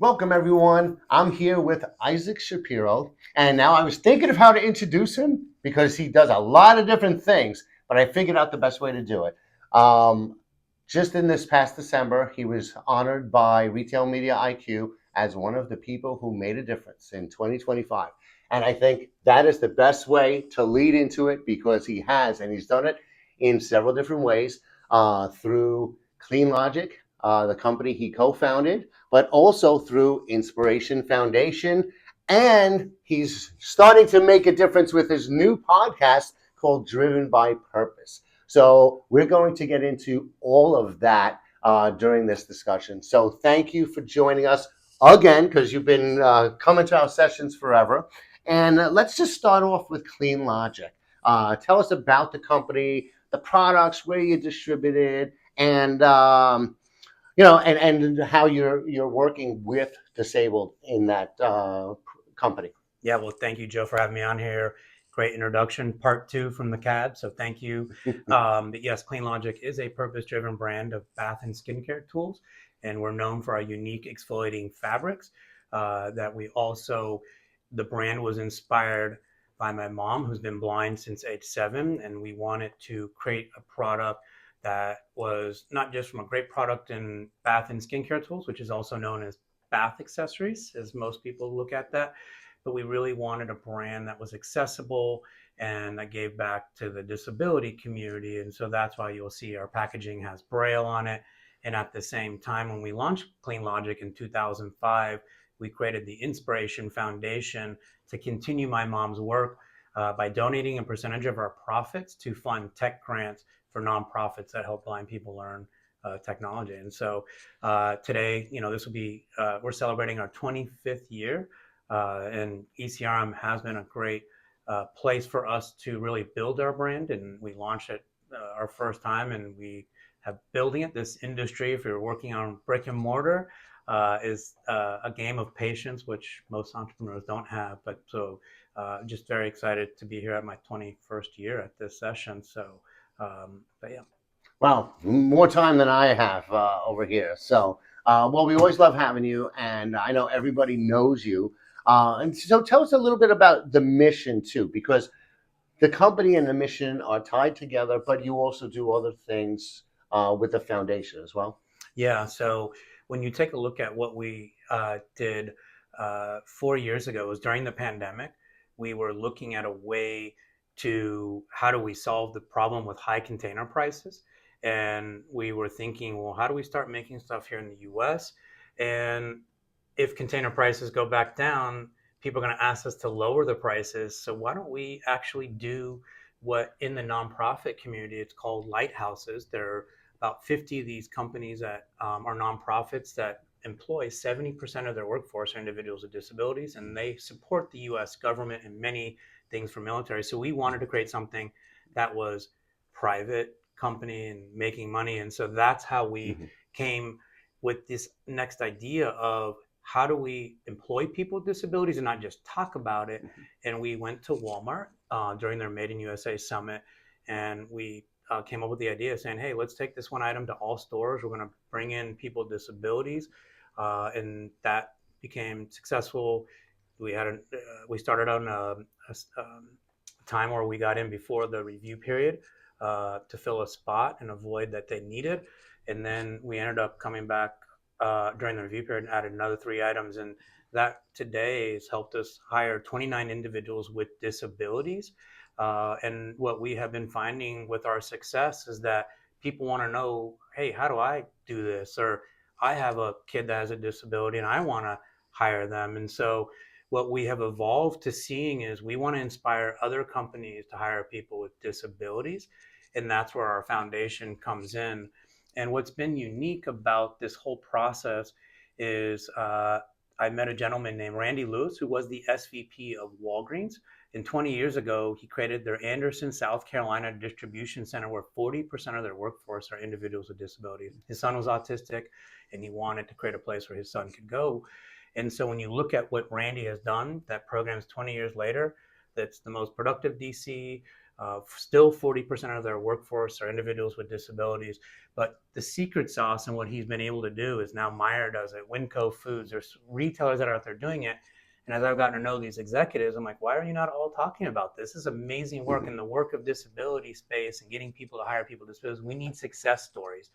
Welcome, everyone. I'm here with Isaac Shapiro. And now I was thinking of how to introduce him because he does a lot of different things, but I figured out the best way to do it. Um, just in this past December, he was honored by Retail Media IQ as one of the people who made a difference in 2025. And I think that is the best way to lead into it because he has, and he's done it in several different ways through Clean Logic, the company he co founded, but also through Inspiration Foundation. And he's starting to make a difference with his new podcast called Driven by Purpose. So we're going to get into all of that during this discussion. So thank you for joining us again, because you've been coming to our sessions forever. And let's just start off with Clean Logic. Tell us about the company, the products, where you distribute it, and and how you're working with disabled in that company. Yeah, well, thank you, Joe, for having me on here. Great introduction, part two from the CAD. So thank you. But yes, Clean Logic is a purpose-driven brand of bath and skincare tools, and we're known for our unique exfoliating fabrics. That we also, the brand was inspired by my mom, who's been blind since age 7, and we wanted to create a product that was not just from a great product in bath and skincare tools, which is also known as bath accessories, as most people look at that, but we really wanted a brand that was accessible and that gave back to the disability community. And so that's why you'll see our packaging has Braille on it. And at the same time, when we launched Clean Logic in 2005, we created the Inspiration Foundation to continue my mom's work by donating a percentage of our profits to fund tech grants for nonprofits that help blind people learn technology. And so today, this will be, we're celebrating our 25th year, and ECRM has been a great place for us to really build our brand. And we launched it our first time, and we have building it. This industry, if you're working on brick and mortar, is a game of patience, which most entrepreneurs don't have. But so just very excited to be here at my 21st year at this session. So, but yeah. Well, more time than I have over here. So, well, we always love having you, and I know everybody knows you. And so, tell us a little bit about the mission too, because the company and the mission are tied together, but you also do other things with the foundation as well. Yeah. So when you take a look at what we did 4 years ago, it was during the pandemic. We were looking at a way to how do we solve the problem with high container prices, and we were thinking, well, how do we start making stuff here in the U.S. and if container prices go back down, people are going to ask us to lower the prices. So why don't we actually do what in the nonprofit community it's called lighthouses? There are about 50 of these companies that are nonprofits that employ 70% of their workforce are individuals with disabilities, and they support the U.S. government in many things for military. So we wanted to create something that was private company and making money, and so that's how we Mm-hmm. came with this next idea of how do we employ people with disabilities and not just talk about it. And we went to Walmart during their Made in USA summit, and we came up with the idea saying, hey, let's take this one item to all stores. We're going to bring in people with disabilities. And that became successful. We started on time where we got in before the review period to fill a spot and avoid that they needed. And then we ended up coming back during the review period and added another 3 items. And that today has helped us hire 29 individuals with disabilities. And what we have been finding with our success is that people want to know, hey, how do I do this? Or I have a kid that has a disability and I want to hire them. And so what we have evolved to seeing is we want to inspire other companies to hire people with disabilities. And that's where our foundation comes in. And what's been unique about this whole process is I met a gentleman named Randy Lewis, who was the SVP of Walgreens. And 20 years ago, he created their Anderson, South Carolina distribution center where 40% of their workforce are individuals with disabilities. His son was autistic, and he wanted to create a place where his son could go. And so when you look at what Randy has done, that program is 20 years later, that's the most productive DC. Still, 40% of their workforce are individuals with disabilities. But the secret sauce and what he's been able to do is now Meyer does it, Winco Foods. There's retailers that are out there doing it. And as I've gotten to know these executives, I'm like, why are you not all talking about this? This is amazing work in the work of disability space and getting people to hire people with disabilities. We need success stories.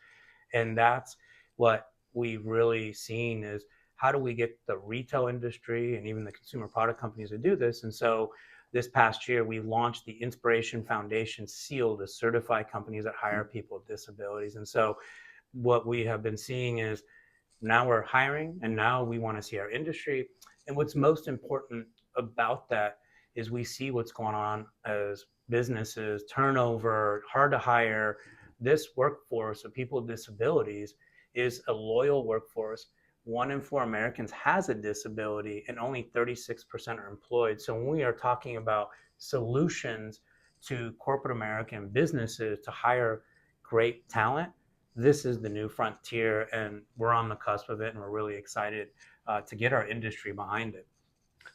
And that's what we've really seen is how do we get the retail industry and even the consumer product companies to do this. And so this past year we launched the Inspiration Foundation seal to certify companies that hire people with disabilities. And so what we have been seeing is now we're hiring and now we want to see our industry. And what's most important about that is we see what's going on as businesses turnover, hard to hire. This workforce of people with disabilities is a loyal workforce. 1 in 4 Americans has a disability and only 36% are employed. So when we are talking about solutions to corporate American businesses to hire great talent, this is the new frontier, and we're on the cusp of it, and we're really excited to get our industry behind it.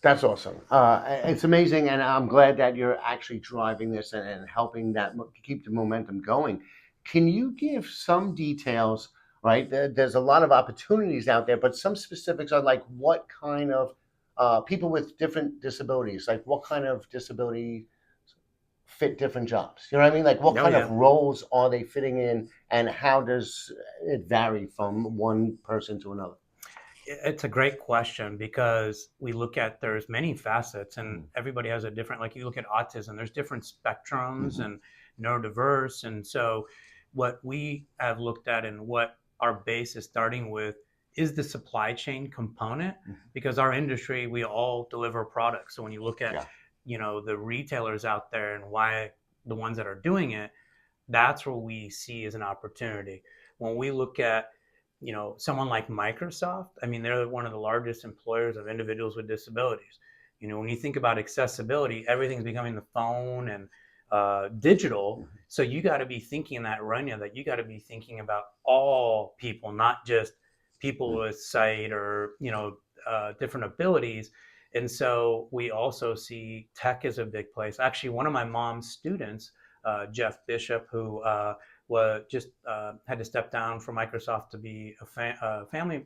That's awesome. It's amazing, and I'm glad that you're actually driving this and helping that keep the momentum going. Can you give some details? Right, there's a lot of opportunities out there, but some specifics on like what kind of people with different disabilities, like what kind of disability fit different jobs. You know what I mean? Like what Oh kind of yeah, roles are they fitting in, and how does it vary from one person to another? it's a great question because we look at there's many facets and Mhm. everybody has a different, like you look at autism, there's different spectrums Mhm. and neurodiverse. And so what we have looked at and what our base is starting with is the supply chain component, Mhm. because our industry, we all deliver products. So when you look at, Yeah. the retailers out there and why the ones that are doing it, that's where we see as an opportunity. When we look at, someone like Microsoft, I mean, they're one of the largest employers of individuals with disabilities. When you think about accessibility, everything's becoming the phone and digital. Mhm. So you got to be thinking in that run, that you got to be thinking about all people, not just people Mhm. with sight or different abilities. And so we also see tech as a big place. Actually, one of my mom's students, Jeff Bishop, who was just had to step down from Microsoft to be a family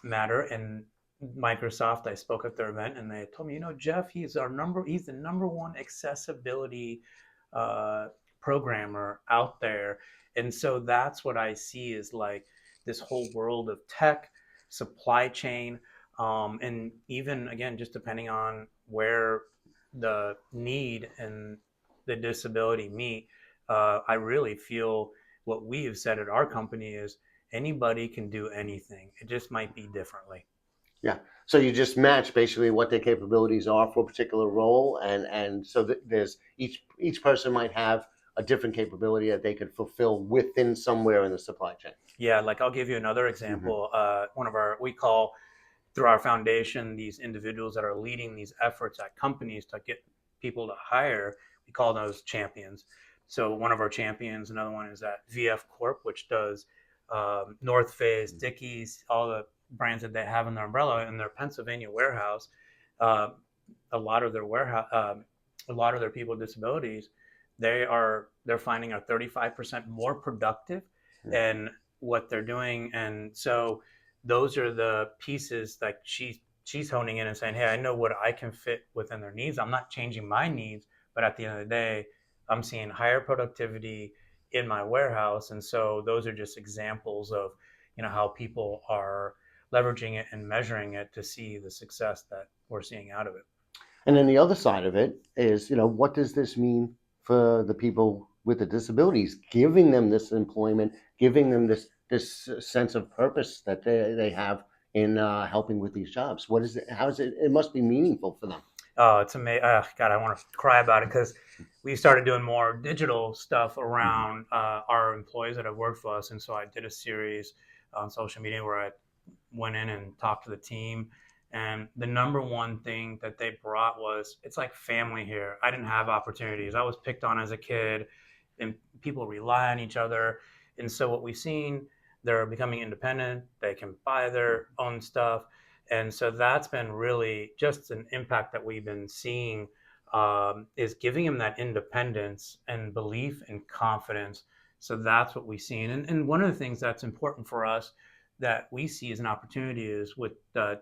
matter. And Microsoft, I spoke at their event, and they told me, Jeff, he's the number one accessibility uh, programmer out there. And so that's what I see is like this whole world of tech, supply chain, and even again, just depending on where the need and the disability meet, I really feel what we have said at our company is anybody can do anything. It just might be differently. Yeah. So you just match basically what their capabilities are for a particular role, and so there's each person might have a different capability that they could fulfill within somewhere in the supply chain. Yeah, like I'll give you another Hmm. example. One of our, we call through our foundation, these individuals that are leading these efforts at companies to get people to hire, we call those champions. So one of our champions, another one is at VF Corp, which does North Face, Dickies, all the brands that they have in their umbrella in their Pennsylvania warehouse. Uh, a lot of their warehouse, a lot of their people with disabilities, they're finding are 35% more productive in what they're doing. And so those are the pieces like she's honing in and saying, hey, I know what I can fit within their needs. I'm not changing my needs, but at the end of the day, I'm seeing higher productivity in my warehouse. And so those are just examples of how people are leveraging it and measuring it to see the success that we're seeing out of it. And then the other side of it is, what does this mean for the people with the disabilities? Giving them this employment, giving them this sense of purpose that they have in helping with these jobs. What is it? How is it? It must be meaningful for them. Oh, it's amazing. God, I want to cry about it because we started doing more digital stuff Hmm. around our employees that have worked for us. And so I did a series on social media where I went in and talked to the team. And the number one thing that they brought was it's like family here. I didn't have opportunities. I was picked on as a kid, and people rely on each other. And so what we've seen, they're becoming independent. They can buy their own stuff. And so that's been really just an impact that we've been seeing is giving them that independence and belief and confidence. So that's what we see. And one of the things that's important for us that we see as an opportunity is with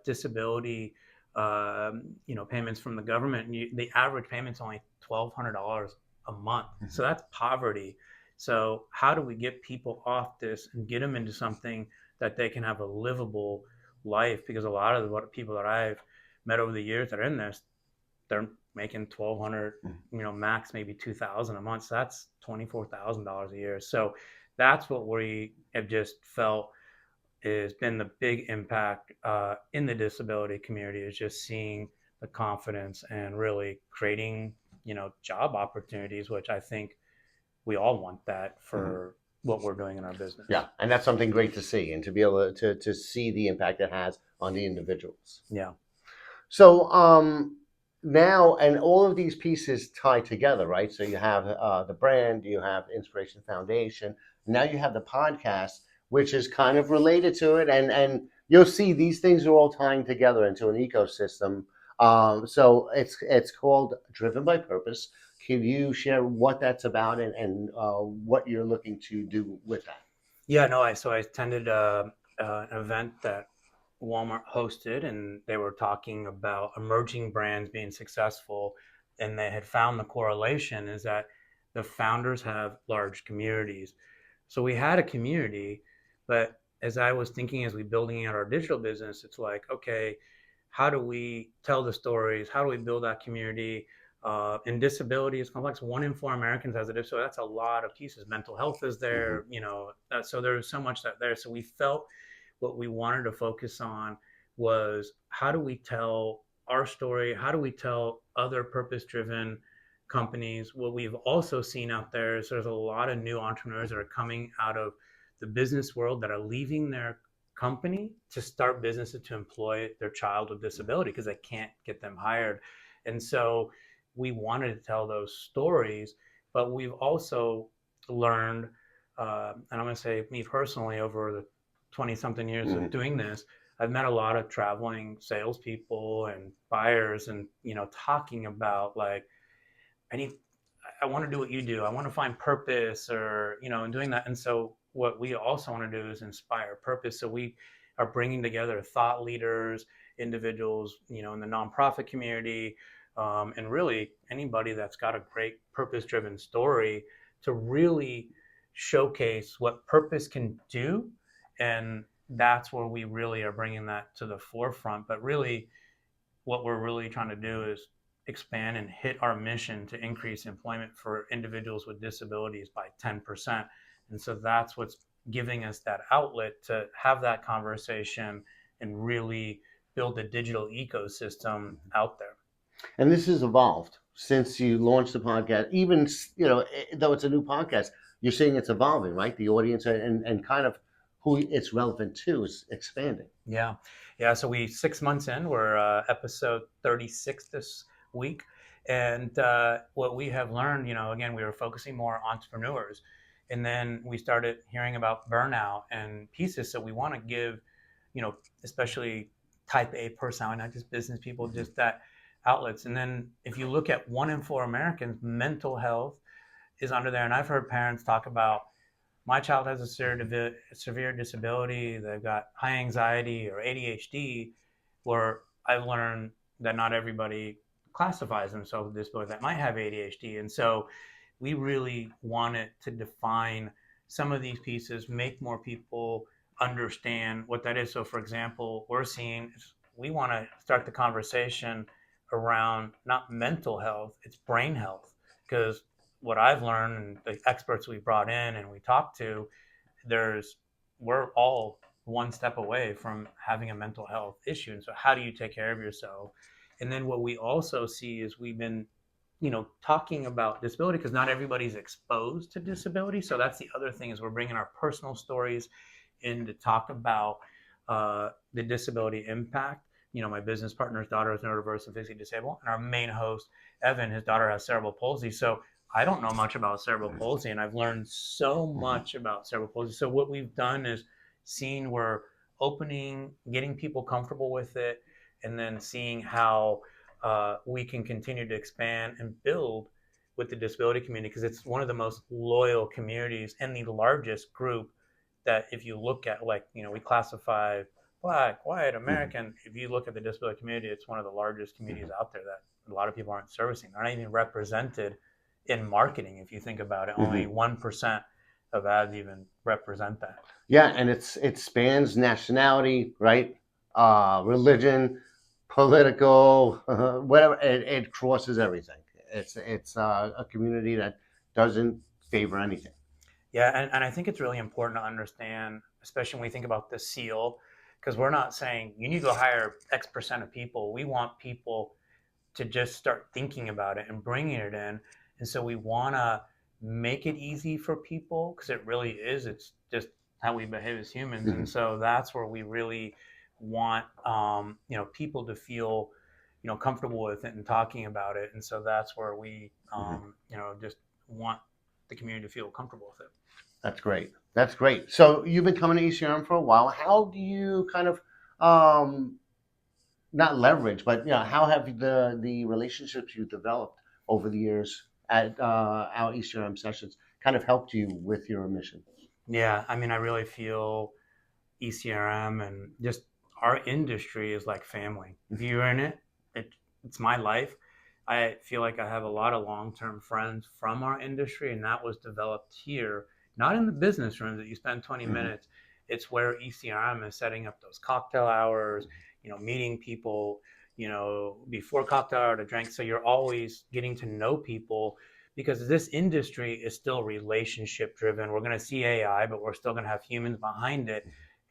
disability, payments from the government. The average payment's only $1,200 a month. So that's poverty. So how do we get people off this and get them into something that they can have a livable life? Because a lot of the people that I've met over the years that are in this, they're making 1,200, max maybe 2,000 a month. So that's $24,000 a year. So that's what we have just felt has been the big impact in the disability community, is just seeing the confidence and really creating, job opportunities, which I think we all want that for what we're doing in our business. Yeah, and that's something great to see, and to be able to see the impact it has on the individuals. Yeah. So now, and all of these pieces tie together, right? So you have the brand, you have Inspiration Foundation, now you have the podcast, which is kind of related to it, and you'll see these things are all tying together into an ecosystem. So it's called Driven by Purpose. Can you share what that's about, and what you're looking to do with that? Yeah, no, I attended an event that Walmart hosted, and they were talking about emerging brands being successful, and they had found the correlation is that the founders have large communities. So we had a community, but as I was thinking as we building out our digital business, it's like, okay, how do we tell the stories? How do we build that community? And disability is complex. 1 in 4 Americans has a disability. So that's a lot of pieces. Mental health is there, so there's so much that there. So we felt what we wanted to focus on was how do we tell our story? How do we tell other purpose driven companies? What we've also seen out there is there's a lot of new entrepreneurs that are coming out of the business world that are leaving their company to start businesses to employ their child with disability because they can't get them hired. And so we wanted to tell those stories, but we've also learned, and I'm going to say me personally, over the 20 something years of doing this, I've met a lot of traveling salespeople and buyers, and talking about like, I want to do what you do. I want to find purpose, or and doing that. And so what we also want to do is inspire purpose. So we are bringing together thought leaders, individuals, in the nonprofit community, and really anybody that's got a great purpose-driven story to really showcase what purpose can do. And that's where we really are bringing that to the forefront. But really, what we're really trying to do is expand and hit our mission to increase employment for individuals with disabilities by 10%. And so that's what's giving us that outlet to have that conversation and really build a digital ecosystem out there. And this has evolved since you launched the podcast. Even though it's a new podcast, you're seeing it's evolving, right? The audience and kind of who it's relevant to is expanding. Yeah, yeah. So 6 months in, we're episode 36 this week, and what we have learned, again, we were focusing more on entrepreneurs, and then we started hearing about burnout and pieces. So we want to give, especially Type A personality, not just business people, just that outlets. And then if you look at 1 in 4 Americans, mental health is under there, and I've heard parents talk about, my child has a severe disability, they've got high anxiety or ADHD, where I've learned that not everybody classifies themselves with disability that might have ADHD. And so we really wanted to define some of these pieces, make more people understand what that is. So for example, we want to start the conversation around not mental health, it's brain health. Because what I've learned, and the experts we brought in and we talked to, we're all one step away from having a mental health issue. And so how do you take care of yourself? And then what we also see is we've been, talking about disability because not everybody's exposed to disability. So that's the other thing, is we're bringing our personal stories in to talk about the disability impact. My business partner's daughter is neurodiverse and physically disabled, and our main host, Evan, his daughter has cerebral palsy. So I don't know much about cerebral palsy, and I've learned so much about cerebral palsy. So what we've done is we're opening, getting people comfortable with it, and then seeing how we can continue to expand and build with the disability community, because it's one of the most loyal communities and the largest group. That if you look at, like, we classify Black, white, Mhm. American. If you look at the disability community, it's one of the largest communities Mhm. out there that a lot of people aren't servicing. They're not even represented in marketing. If you think about it, only Mhm. 1% of ads even represent that. Yeah, and it spans nationality, right? Religion, political, whatever. It crosses everything. It's a community that doesn't favor anything. Yeah, and I think it's really important to understand, especially when we think about the seal, because we're not saying you need to go hire X percent of people. We want people to just start thinking about it and bringing it in. And so we want to make it easy for people, because it really is. It's just how we behave as humans. And Mhm. so that's where we really want, people to feel, comfortable with it and talking about it. And so that's where we, Mhm. just want the community to feel comfortable with it. That's great. That's great. So you've been coming to ECRM for a while. How do you kind of um, not leverage, but how have the relationships you've developed over the years at our ECRM sessions kind of helped you with your mission? Yeah, I mean, I really feel ECRM and just our industry is like family. If you're in it, it it's my life. I feel like I have a lot of long-term friends from our industry, and that was developed here, not in the business rooms that you spend 20 Mhm. minutes. It's where ECRM is setting up those cocktail hours, meeting people, before cocktail hour to drink. So you're always getting to know people, because this industry is still relationship driven. We're going to see AI, but we're still going to have humans behind it.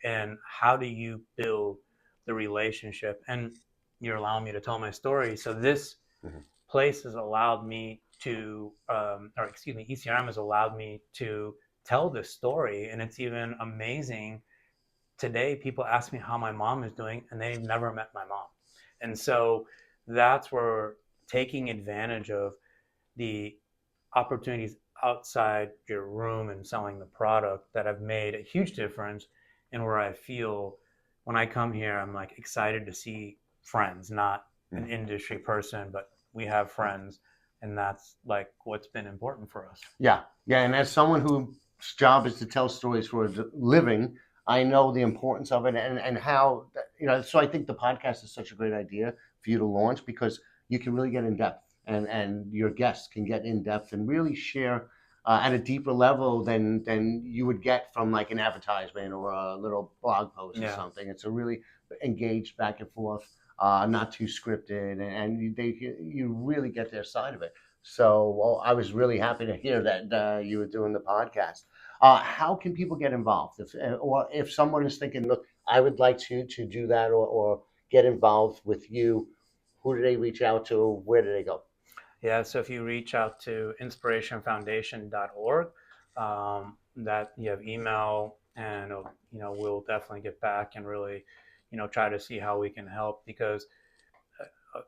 And how do you build the relationship? And you're allowing me to tell my story. So this Mhm. place has allowed me to, or excuse me, ECRM has allowed me to tell this story. And it's even amazing. Today, people ask me how my mom is doing, and they've never met my mom. And so that's where taking advantage of the opportunities outside your room and selling the product that have made a huge difference, and where I feel when I come here, I'm like excited to see friends, not an Mhm. industry person, but we have friends. And that's like what's been important for us. Yeah, yeah. And as someone whose job is to tell stories for a living, I know the importance of it and how So I think the podcast is such a great idea for you to launch because you can really get in depth, and your guests can get in depth and really share at a deeper level than you would get from like an advertisement or a little blog post or Yeah. something. It's a really engaged back and forth, not too scripted, and you really get their side of it. So, well, I was really happy to hear that you were doing the podcast. How can people get involved? Or if someone is thinking, look, I would like to do that or get involved with you, who do they reach out to? Where do they go? Yeah, so if you reach out to inspirationfoundation.org, that you have email, and we'll definitely get back and really, try to see how we can help, because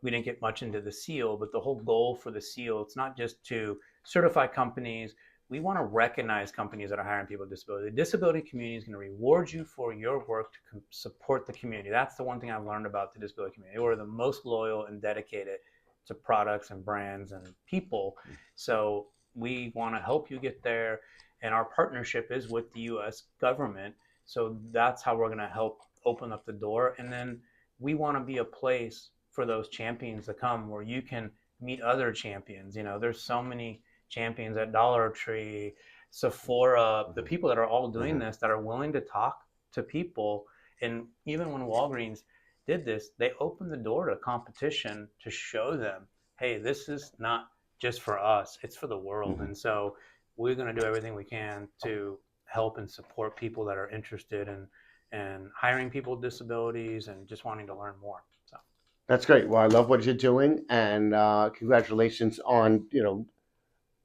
we didn't get much into the seal, but the whole goal for the seal, it's not just to certify companies. We want to recognize companies that are hiring people with disability. The disability community is going to reward you for your work to support the community. That's the one thing I've learned about the disability community. We're the most loyal and dedicated to products and brands and people. So we want to help you get there. And our partnership is with the US government. So that's how we're going to help open up the door. And then we want to be a place for those champions to come, where you can meet other champions. There's so many champions at Dollar Tree, Sephora, the Mhm. people that are all doing Mhm. this, that are willing to talk to people. And even when Walgreens did this, they opened the door to competition to show them, hey, this is not just for us, it's for the world. Mhm. And so we're going to do everything we can to help and support people that are interested in and hiring people with disabilities and just wanting to learn more. So, That's great. Well, I love what you're doing, and congratulations on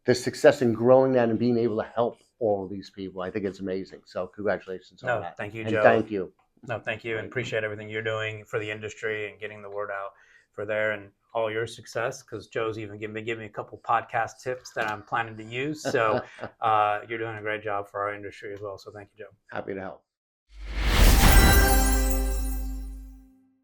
the success in growing that and being able to help all of these people. I think it's amazing. So, congratulations on no, that, thank you, and Joe. thank you. No, thank you, and Right. appreciate everything you're doing for the industry and getting the word out for there, and all your success. Because Joe's even give me a couple podcast tips that I'm planning to use. So you're doing a great job for our industry as well. So thank you, Joe. Happy to help.